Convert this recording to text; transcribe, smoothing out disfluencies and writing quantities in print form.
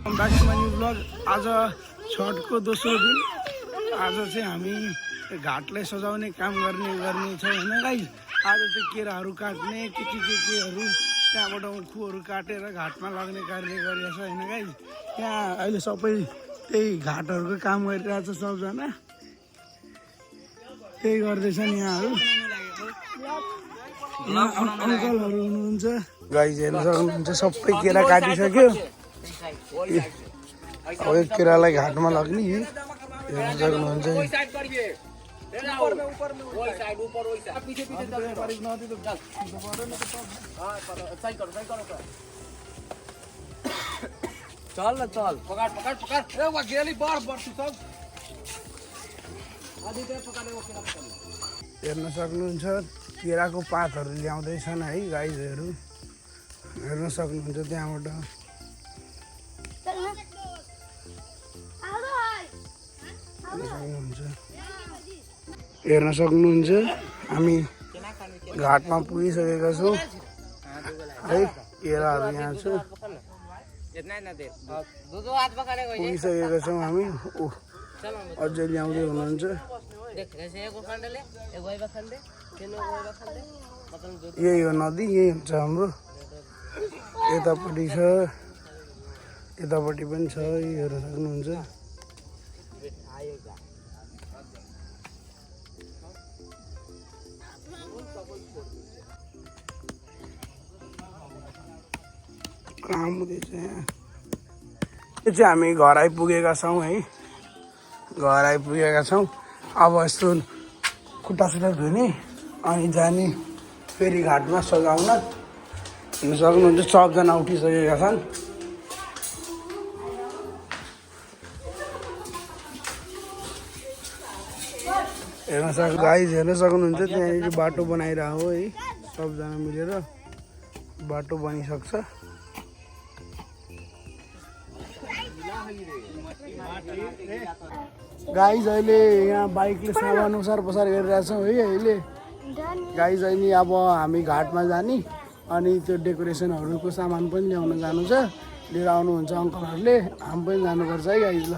Back to my new blog. आज छठको दोस्रो दिन। आज चाहिँ हामी घाटलाई सजाउने काम गर्ने छ होइन गाइस। आज चाहिँ केराहरू काट्ने केहरू त्यहाँबाट उखुहरू काटेर घाटमा लाग्ने कार्य गरिरहेछ होइन गाइस। यहाँ अहिले सबै त्यही घाटहरूको काम गरिरहेछ सबजना, त्यही गर्दैछन् यहाँहरू। अङ्कलहरू हुनुहुन्छ गाइस, हेर्न सक्नुहुन्छ सबै केरा काटिसक्यो। अब यो केरालाई घाटमा लाग्ने हेर्न सक्नुहुन्छ। चल न चल, पकड पकड पकड। ए वा गेली बार बर्छु सब। आदि ते पकडेको केरा पकड। हेर्न सक्नुहुन्छ केराको पातहरू ल्याउँदैछन् है गाइजहरू, हेर्न सक्नुहुन्छ त्यहाँबाट। हेर्न सक्नुहुन्छ हामी घाटमा पुगिसकेका छौँ है। केराहरू यहाँ छ, पुगिसकेका छौँ हामी। अझै ल्याउँदै हुनुहुन्छ। यही हो नदी, यही हुन्छ हाम्रो। यतापट्टि छ, यतापट्टि पनि छ, हेर्न सक्नुहुन्छ। काम हुँदैछ यहाँ। यो चाहिँ हामी घर आइपुगेका छौँ है, घर आइपुगेका छौँ। अब यस्तो खुट्टा धुने अनि जाने फेरि घाटमा सजाउन। हेर्न सक्नुहुन्छ सबजना उठिसकेका छन्। गाइस हेर्न सक्नुहुन्छ त्यहाँनिर बाटो बनाइरहेको हो है, सबजना मिलेर बाटो बनिसक्छ। गाइस अहिले यहाँ बाइकले सामान ओसार पसार गरिरहेछौँ है अहिले। गाइस अहिले अब हामी घाटमा जाने अनि त्यो डेकोरेसनहरूको सामान पनि ल्याउन जानु छ, लिएर आउनुहुन्छ अङ्कलहरूले। हामी पनि जानुपर्छ है गाइस। ल